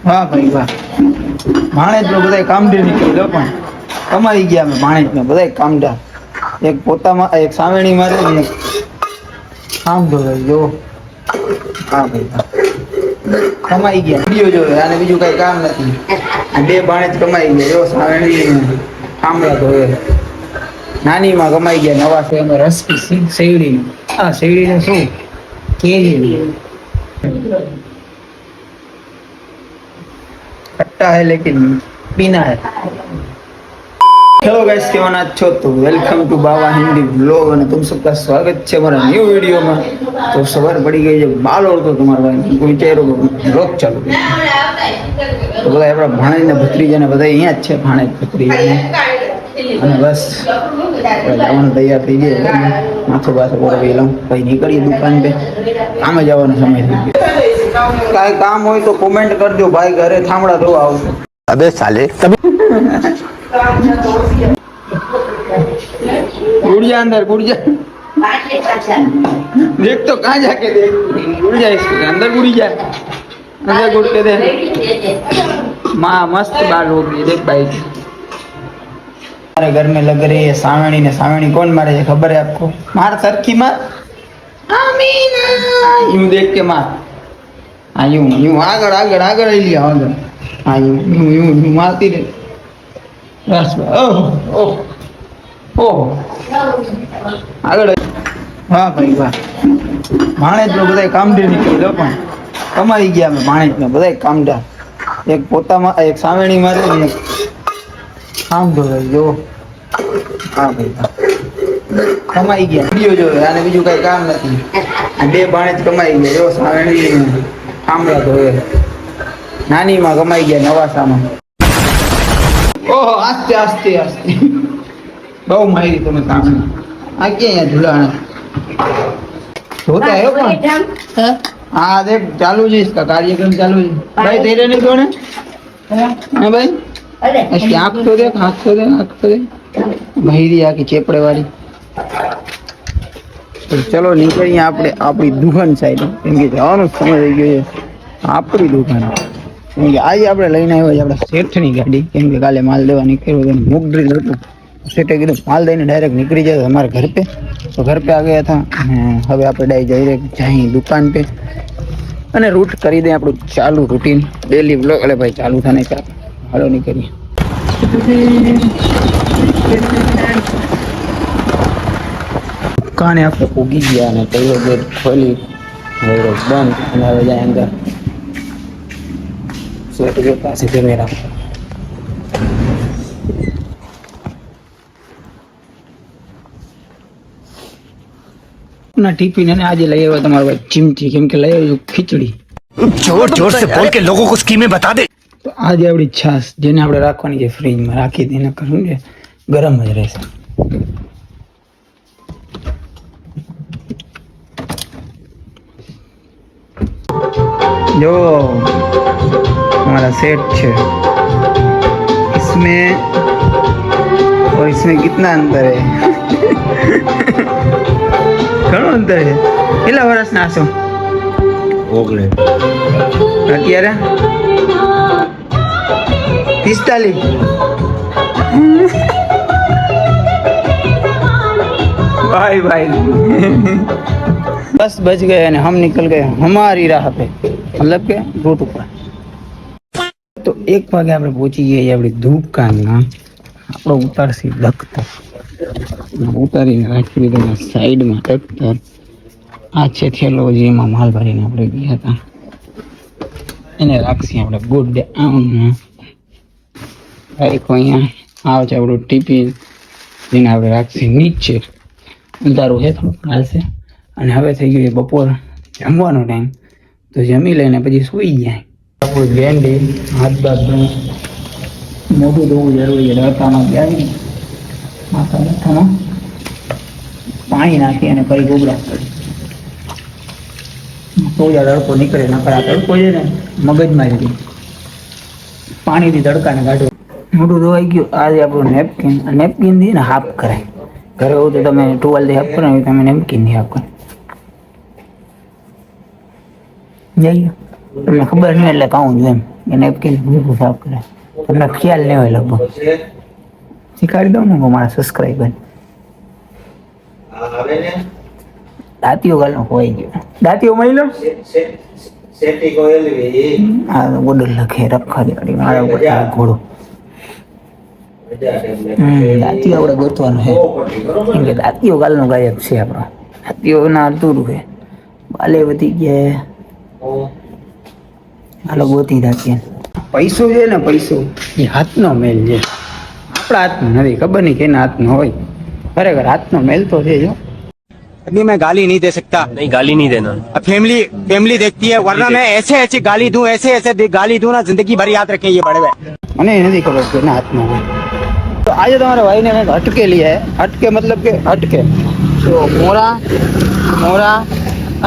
વાહ ભાઈ વાહ. ભાણેજનો બધા કામઢી નીકળી લો પણ કમાઈ ગયા અમે ભાણેજનો બધા કામઢા. એક પોતામાં એક સાવેણી મારે ને એક આમ ધોવાઈ જો. હા ભાઈ વાહ. કમાઈ ગયા વિડિયો જોયો અને બીજું કઈ કામ નથી. આ બે ભાણેજ કમાઈ ગયા જો સાવેણી આમળા ધોવે. નાની માં કમાઈ ગયા નવા એમાં રસ શેરડી હા શેરડી ને શું કેરી खट्टा है लेकिन पीना है. हेलो गाइस કેવા ના છો તો વેલકમ ટુ બાવા હિન્દી બ્લોગ અને तुम सबका स्वागत છે મારા ન્યુ વિડિયોમાં. તો સવાર પડી ગઈ છે બાલ ઓળતો તમારા ભાઈ કોઈ ચારો બ્લોગ ચાલુ તો બધા આપણા ભાણેજ ને ભત્રીજા ને બધા અહીંયા જ છે ભાણેજ ભત્રીજા અને બસ જવાનું તૈયાર થઈ ગયા માથું બાથું ઓરવી લઉં પછી નીકળીએ દુકાન पे કામે જવાનો સમય થઈ ગયો. કાંઈ કામ હોય તો કોમેન્ટ કરજો ભાઈ ઘરે થાંભળા ધોવા આવશે. अबे साले गुड़िया अंदर गुड़िया देख तो कहाँ जाके देख गुड़िया इसके अंदर गुड़िया अंदर गुड़ के दे माँ मस्त बाल हो गई देख भाई. हमारे घर में लग रही है सावणी ने सावणी कौन मारे है खबर है आपको? मार सरखी मार आमीना यूं देख के मार. हाँ यूं यूं आगड़ आगड़ आगड़ लिया आगड़ हाँ यूं यूं यूं यूं मारती रहे बस ओह ओह ओह આગળ વાહ ભાઈ વાહ. ભાણેજનો બધા કામઢી નીકળી લો પણ કમાઈ ગયા અમે ભાણેજનો બધા કામઢા. એક પોતામાં એક સાવેણી મારે ને એક આમ ધોવાઈ જો. હા ભાઈ વાહ. કમાઈ ગયા વિડિયો જોયો અને બીજું કઈ કામ નથી. આ બે ભાણેજ કમાઈ ગયા જો સાવેણી આમળા ધોવે. નાની માં કમાઈ ગયા નવા સામાં. ઓહો આસ્તે આસ્તે આસ્તે બહુ મારી તમે સામે આ ક્યાં झूलाना होता है कौन हाँ देख चालू जी इसका कार्यक्रम चालू है भाई तेरे नहीं कौन है हाँ भाई इसकी आँख तो देख आँख तो देख आँख तो देख भैरी आकी चेपड़े वाली. तो चलो નીકળીએ આપણે આપણી દુકાન સાઈડ કેમ કે જવાનો સમય થઈ ગયો છે આપણી દુકાન. કેમ કે આજે આપણે લઈને આવ્યા છે આપણા શેઠની ગાડી કેમ કે કાલે માલ દેવા નીકળ્યો હતો મૂક ડ્રીલ હતું सेटे कीधु माल दईने डायरेक्ट निकली जाए हमारे घर पे. तो घर पे आ गया था હવે આપણે डायरेक्ट जाई दुकान पे અને રૂટ કરી દે આપણું ચાલુ રૂટીન ડેલી વ્લોગ. અલે ભાઈ ચાલુ થાને ચાલ હાલો નીકળીએ. દુકાને આપણે ઉગી ગયા અને પહેલો ગેટ ખોલી હવે બંધ અને હવે જાય અંદર સેટ ગયો પાસે કેમેરા ना टिफिन है आज लई આવ્યો તમારો ભાઈ ચીમચી કેમ કે લઈ આવ્યો ખીચડી. जोर जोर से बोल के लोगों को स्कीमें बता दे. તો આજે આપણી છાશ જેને આપણે રાખવાની છે ફ્રીજમાં રાખી દઈને કરું ને ગરમ જ રહેશે. जो हमारा सेट है इसमें और इसमें कितना अंतर है ઘણું અંતર છે. કેટલા વર્ષ ના છો? ओगले અત્યારે 45 भाई भाई बस बच गए and हम निकल गए हमारी राह पे मतलब के रूट ઉપર. તો 1 વાગે આપણે પહોંચી ગયા આપણી દુકાનમાં. આપણો ઉતારસી દખતર ઉતારીને રાખી દીધો સાઈડમાં દખતર. આ છે થેલો જેમાં માલ ભરીને આપણે ગયા હતા એને રાખીએ આપણે ગુડ ડે આઉટમાં અહીંયા આવે છે આપણું ટિફિન જેને આપણે રાખીએ નીચે. અંધારું છે થોડું હાલશે અને હવે થઈ ગયું બપોર જમવાનો ટાઈમ તો જમી લઈને પછી સૂઈ જાય. આપણું ભેંડી હાથ બાદ મોટું ધોવું જરૂરી છે. ડરકામાં ગયા માથા માથામાં પાણી નાખી અને ફરી ગોબરા સોજા તડકો નીકળે નકરા તડકો છે ને મગજમાં જ પાણીથી તડકાને કાઢો. મોટું ધોવાઈ ગયું. આજે આપણું નેપકિન નેપકિનથી ને હાફ કરાય. ઘરે હોવ તો તમે ટુવાલથી હાફ કરો તમે નેપકિનથી હાફ કરો. જઈએ તમને ખબર નહીં એટલે કહું છું એમ કે નેપકિન ભૂખું સાફ કરે તમને ખ્યાલ નહીં હોય લગભગ શીખવાડી દઉં ને હું મારા સબસ્ક્રાઈબર દાંતીઓ ગાલનો ખોવાઈ ગયો દાંતીઓ મળી લો હા બોડલ લખે રખા દેવાડી મારા ઉપર ઘોડો દાંતીઓ આપણે ગોતવાનું છે કેમ કે દાંતીઓ ગાલનો ગાયક છે આપણો દાંતીઓ ના અધૂરું છે બાલે વધી ગયા હાલો ગોતી દાંતીઓ પૈસો છે ને પૈસો એ હાથનો મેલ છે આપણા હાથનો નથી ખબર નહીં કેના હાથનો હોય ખરેખર હાથનો મેલ તો છે જો अभी मैं गाली नहीं दे सकता। नहीं गाली नहीं देना। अब फैमिली देखती है, वरना मैं ऐसे गाली दूं, ऐसे गाली दूं ना, जिंदगी भर याद रखें ये बड़े भाई। મને નથી ખબર કે ના હાથમાં હોય તો આજે તમારા ભાઈને મેં હટકે લીધા હે હટકે મતલબ કે હટકે તો મોરા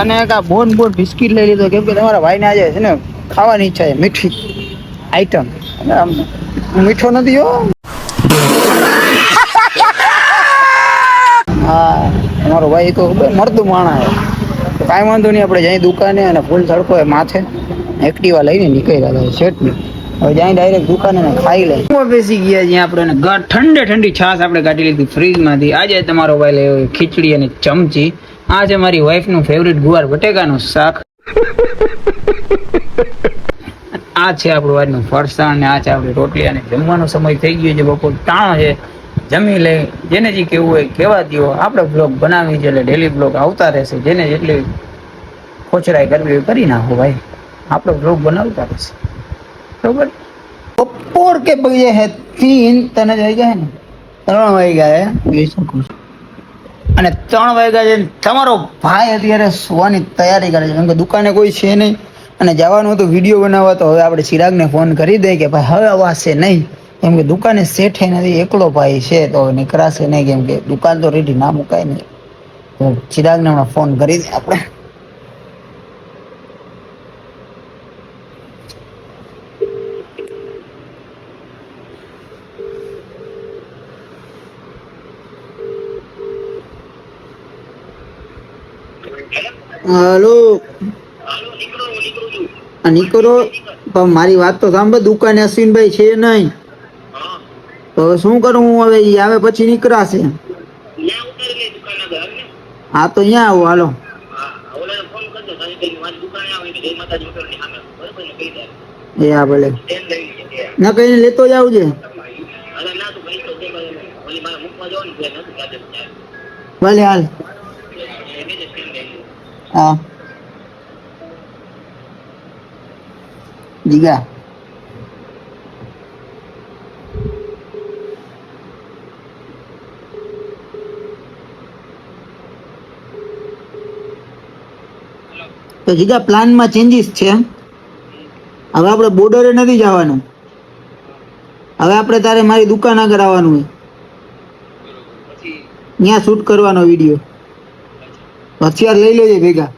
અને એક આ બોન બિસ્કિટ લઈ લીધો કેમ કે તમારા ભાઈને આજે છે ને ખાવાની ઈચ્છા છે મીઠી આઈટમ અને આમ મીઠો નથી હો હા અમારો ભાઈ તો મળતું માણા છે તો કાંઈ વાંધો નહીં આપણે જ્યાં દુકાને અને ફૂલ તડકો એ માથે એક્ટિવા લઈને નીકળ્યા હતા શેઠની હવે જ્યાં ડાયરેક્ટ દુકાને ખાઈ લે બેસી ગયા જ્યાં આપણે ઠંડી છાશ આપણે કાઢી લીધી ફ્રીજમાંથી આજે તમારો ભાઈ લે ખીચડી અને ચમચી આ છે મારી વાઈફનું ફેવરિટ ગુવાર બટેકાનું શાક આ છે આપણું આજનું ફરસાણ ને આ છે આપણી રોટલી અને જમવાનો સમય થઈ ગયો છે બપોર ટાણો છે જમી લે જેને જે કેવું હોય કહેવા દો આપણે બ્લોગ બનાવી છે એટલે ડેલી બ્લોગ આવતા રહેશે જેને જેટલી ખોચરાઈ કરવી હોય કરી નાખો ભાઈ આપણો બ્લોગ બનાવતા રહેશે બરોબર બપોર કે બજે હે 3 તને જ વાગ્યા હે ને 3 વાગ્યા હે જોઈ શકો છો અને 3 વાગ્યા છે તમારો ભાઈ અત્યારે સુવાની તૈયારી કરે છે કેમ કે દુકાને કોઈ છે નહીં અને જવાનું હતું વિડીયો બનાવવા તો હવે આપણે ચિરાગને ફોન કરી દઈએ કે ભાઈ હવે અવાશે નહીં કેમ કે દુકાને શેઠે નથી એકલો ભાઈ છે તો નીકળાશે નહીં કેમ કે દુકાન તો રેડી ના મુકાય નહીં તો ચિરાગને હમણાં ફોન કરી દઈએ આપણે હાલો નીકળો પણ મારી વાત તો સાંભળ દુકાને અશ્વિનભાઈ છે નહીં તો શું કરું હું હવે ઈ આવે પછી નીકળાશે હા તો અહીંયા આવો હાલો એ હા ભલે ના કઈ લેતો જ આવજે ભલે હાલ હા જીગા તો જીગા પ્લાનમાં ચેન્જીસ છે હવે આપણે બોર્ડરે નથી જવાનું હવે આપણે તારે મારી દુકાન આગળ આવવાનું હોય ત્યાં શૂટ કરવાનો વિડીયો હથિયાર લઈ લેજે ભેગા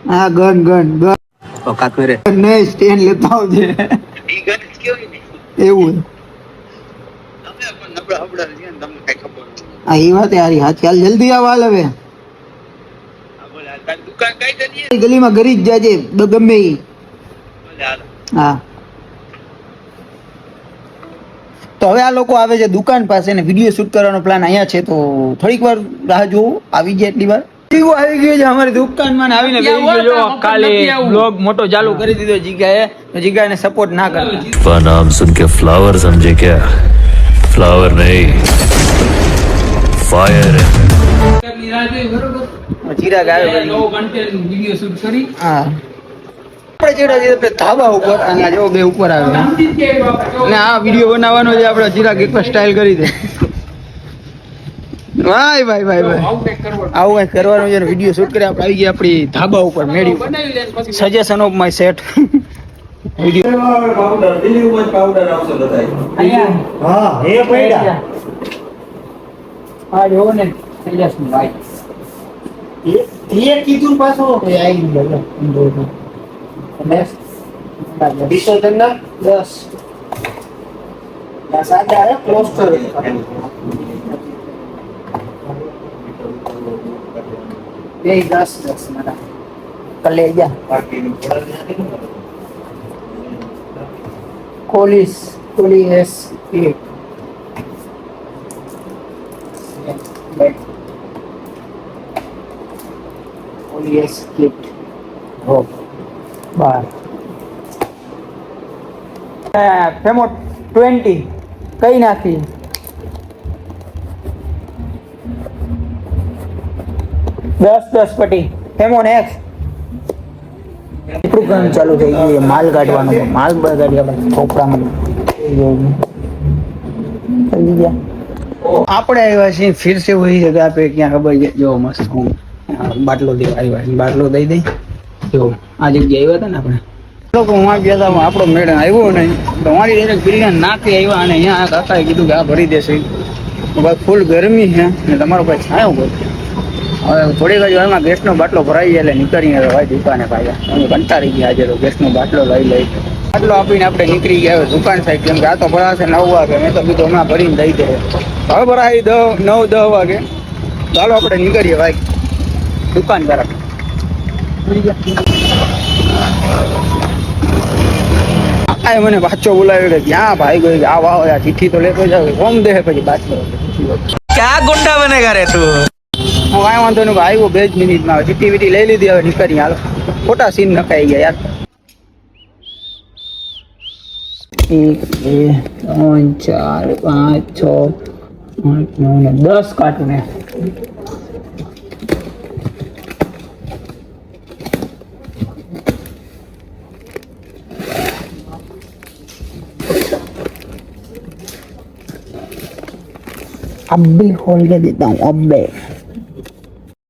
હા ગન औकात मेरे નહીં સ્ટેન્ડ લેતા આવજે એવું હા એ વાત યારી હા ચાલ જલ્દી આવ હાલ હવે ગલીમાં ગરી જ જાજે ગમે ઈ હા તો હવે આ લોકો આવે છે દુકાન પાસે ને વિડીયો શૂટ કરવાનો પ્લાન અહીંયા છે તો થોડીક વાર રાહ જોવો આવી જાય એટલી વાર આવી ગયો છે અમારી દુકાનમાં ને આવીને બેસી ગયો જો કાલે બ્લોગ મોટો ચાલુ કરી દીધો જીગાએ તો જીગાને સપોર્ટ ના કરતા नाम सुन के फ्लावर समझे क्या फ्लावर नहीं फायर ચિરાગ આવે વિડીયો શૂટ કરી હા આપણે ચેડા છે ધાબા ઉપર અને જો બે ઉપર આવે અને આ વિડીયો બનાવવાનો છે આપણે ચિરાગ એક સ્ટાઇલ કરી દે ભાઈ આવું કઈ કરવાનું છે વિડીયો શૂટ કરી આપણે આવી ગયા આપણી ધાબા ઉપર મેળી સજેશન ઓફ માય સેટ બે 10 મારા कलेजा कोलिस कोलिस कोलिस किट हो बार फेमो 20 कई नाखी 10 પટી ફેમોન એક્સ એટલું કામ ચાલુ થઈ ગયું માલ કાઢવાનું માલ કાઢ્યા છોકરામાં આપણે આવ્યા છીએ ફિર સે વહી જગા પે ક્યાં ખબર છે જો મસ્ત હું બાટલો દે આવ્યા બાટલો દઈ દઈ જો આ જગ્યાએ આવ્યા હતા ને આપણે લોકો હું ગયા હતા આપણો મેડમ આવ્યો નહીં તો અમારી ડાયરેક્ટ બિલ્ડિંગ નાખી આવ્યા અને અહીંયા કાકાએ કીધું કે આ ભરી દેશે ફૂલ ગરમી છે ને તમારો ભાઈ છાયો બોલ હવે થોડીક જ વારમાં ગેસનો બાટલો ભરાઈ જાય એટલે નીકળીને ભાઈ દુકાને પાછા અમે કંટાળી ગયા આજે તો ગેસનો બાટલો લઈ બાટલો આપીને આપણે નીકળી ગયા હવે દુકાન સાહેબ કેમ કે આ તો ભરાશે 9 વાગે મેં તો કીધું હમણાં ભરીને દઈ દે હવે ભરાઈ 9-10 વાગે ચાલો આપણે નીકળીએ ભાઈ દુકાન તરફ આ મને પાછો બોલાવ્યો કે ક્યાં ભાઈ ગયો આવ આવો યાર ચિઠ્ઠી તો લેતો જાવ કોમ દે પછી બાટલો क्या गुंडा बनेगा रे तू હું કાંઈ વાંધો નહીં આવ્યો 2 મિનિટમાં ચિઠ્ઠી વિઠ્ઠી લઈ લીધી હવે નીકળી હાલો ખોટા સીન નખાઈ ગયા યાર 1 2 3 4 5 6 8 9 10 કાર્ટૂન હે अब भी खोल के देता हूँ अब बे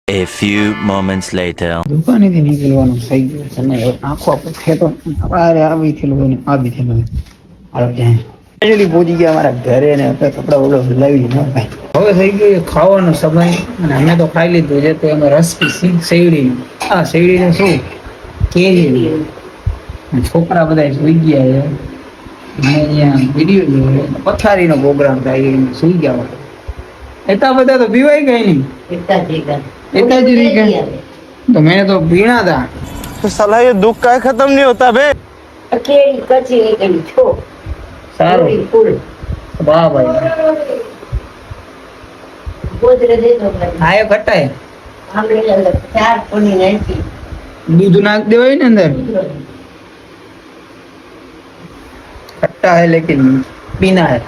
A few moments later. દુકાનેથી નીકળવાનું થઈ ગયું છે ને આખો આપણે ખેતો આપણે આવી થયેલું ને આ બી થયેલું હાલો ત્યાં પહોંચી ગયા અમારા ઘરે ને કપડા ઓલો લાવી ન ભાઈ હવે થઈ ગયો ખાવાનો સમય અને અમે તો ખાઈ લીધું છે તો એમાં રસ શેવડી આ શેવડીને શું કેરી છોકરા બધા સુઈ ગયા છે અને અહીંયા વિડીયો જોયો પથારીનો પ્રોગ્રામ થાય સુઈ ગયા એટલા બધા તો પીવાય ગઈ નહીં इतना जी तो मैंने तो पीना था तो साला ये दुख का खत्म नहीं होता बे अकेली कच्ची निकली छो सारो फूल वाह भाई गोदरे दे दो भाई आए खट्टा है हमरे अंदर 4 पुनी नहीं दूध नाख देवाय ने अंदर खट्टा है लेकिन पीना है